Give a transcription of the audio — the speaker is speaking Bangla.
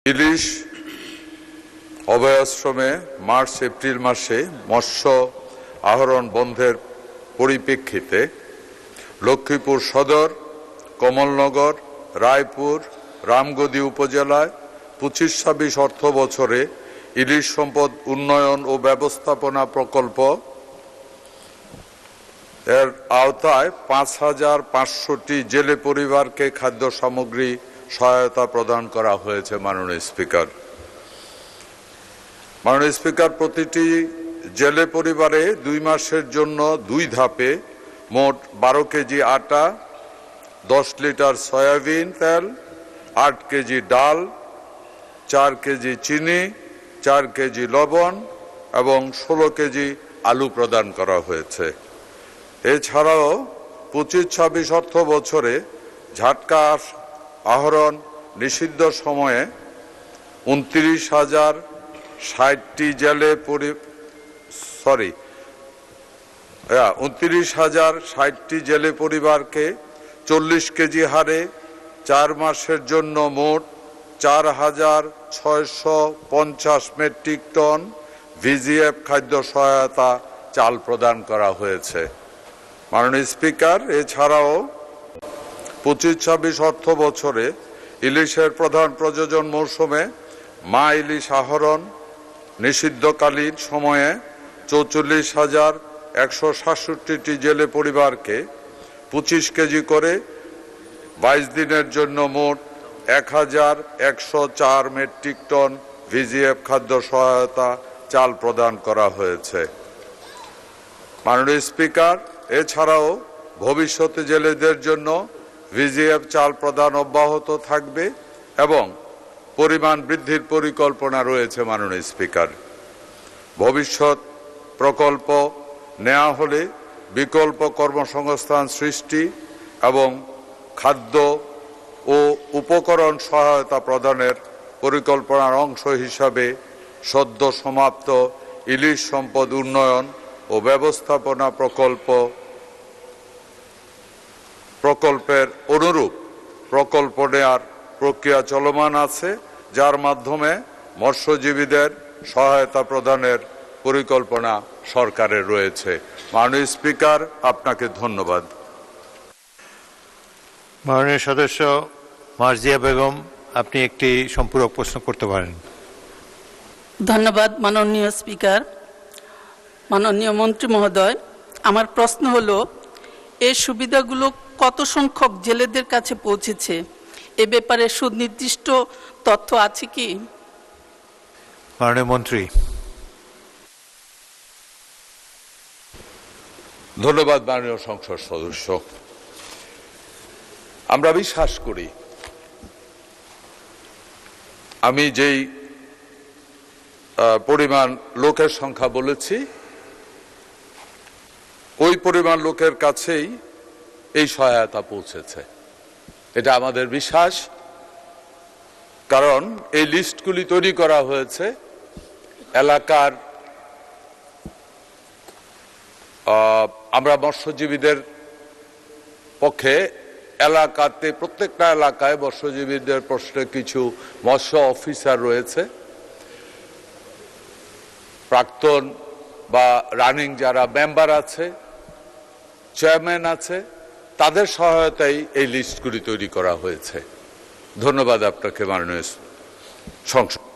ইলিশ অভয়াশ্রমে মার্চ এপ্রিল মাসে মৎস্য আহরণ বন্ধের পরিপ্রেক্ষিতে লক্ষ্মীপুর সদর, কমলনগর, রায়পুর, রামগদি উপজেলায় 25-26 অর্থ বছরে ইলিশ সম্পদ উন্নয়ন ও ব্যবস্থাপনা প্রকল্প এর আওতায় 5,500টি জেলে পরিবারকে খাদ্য সামগ্রী সহায়তা প্রদান করা হয়েছে। মাননীয় স্পিকার, প্রতিটি জেলে পরিবারে 2 মাসের জন্য 2 ধাপে মোট 12 কেজি আটা, 10 লিটার সয়াবিন তেল, 8 কেজি ডাল, 4 কেজি চিনি, 4 কেজি লবণ এবং 16 কেজি আলু প্রদান করা হয়েছে। এছাড়াও 25-26 অর্থ বছরে ঝাটকা আহরণ নিষিদ্ধ সময়ে 29,060টি জেলে পরিবারকে 40 কেজি হারে 4 মাসের জন্য মোট 4,650 মেট্রিক টন ভিজিএফ খাদ্য সহায়তা চাল প্রদান করা হয়েছে। মাননীয় স্পিকার, এছাড়াও 25-26 অর্থ বছরে ইলিশের প্রধান প্রযোজন মৌসুমে মা ইলিশ আহরণ নিষিদ্ধকালীন সময়ে 44,167টি জেলে পরিবারকে 25 কেজি করে 22 দিনের জন্য মোট 1,104 মেট্রিক টন ভিজিএফ খাদ্য সহায়তা চাল প্রদান করা হয়েছে। মাননীয় স্পিকার, এছাড়াও ভবিষ্যতে জেলেদের জন্য ভিজিএফ চাল প্রদান অব্যাহত থাকবে এবং পরিমাণ বৃদ্ধির পরিকল্পনা রয়েছে। মাননীয় স্পিকার, ভবিষ্যৎ প্রকল্প নেওয়া হলে বিকল্প কর্মসংস্থান সৃষ্টি এবং খাদ্য ও উপকরণ সহায়তা প্রদানের পরিকল্পনার অংশ হিসাবে সদ্য সমাপ্ত ইলিশ সম্পদ উন্নয়ন ও ব্যবস্থাপনা প্রকল্পের অনুরূপ প্রকল্প নেয়ার প্রক্রিয়া চলমান আছে, যার মাধ্যমে মৎস্যজীবীদের সহায়তা প্রদানের পরিকল্পনা সরকারের রয়েছে। মাননীয় স্পিকার, আপনাকে ধন্যবাদ। মাননীয় সদস্য মার্জিয়া বেগম, আপনি একটি সম্পূরক প্রশ্ন করতে পারেন। ধন্যবাদ মাননীয় স্পিকার। মাননীয় মন্ত্রী মহোদয়, আমার প্রশ্ন হলো, এই সুবিধাগুলো কত সংখ্যক জেলেদের কাছে পৌঁছেছে? এ ব্যাপারে সুনির্দিষ্ট তথ্য আছে কি? মাননীয় মন্ত্রী। ধন্যবাদ মাননীয় সংসদ সদস্য। আমরা বিশ্বাস করি আমি যেই পরিমাণ লোকের সংখ্যা বলেছি ওই পরিমাণ লোকের কাছেই এই সহায়তা পৌঁছেছে, এটা আমাদের বিশ্বাস। কারণ এই লিস্টগুলি তৈরি করা হয়েছে এলাকার আমরা মৎস্যজীবীদের পক্ষে এলাকাতে প্রত্যেকটা এলাকায় মৎস্যজীবীদের প্রশ্নে কিছু মৎস্য অফিসার রয়েছে, প্রাক্তন বা রানিং যারা মেম্বার আছে, চেয়ারম্যান আছে, তাদের সহায়তায় এই লিস্টগুলি তৈরি করা হয়েছে। ধন্যবাদ আপনাকে মাননীয় সংসদ।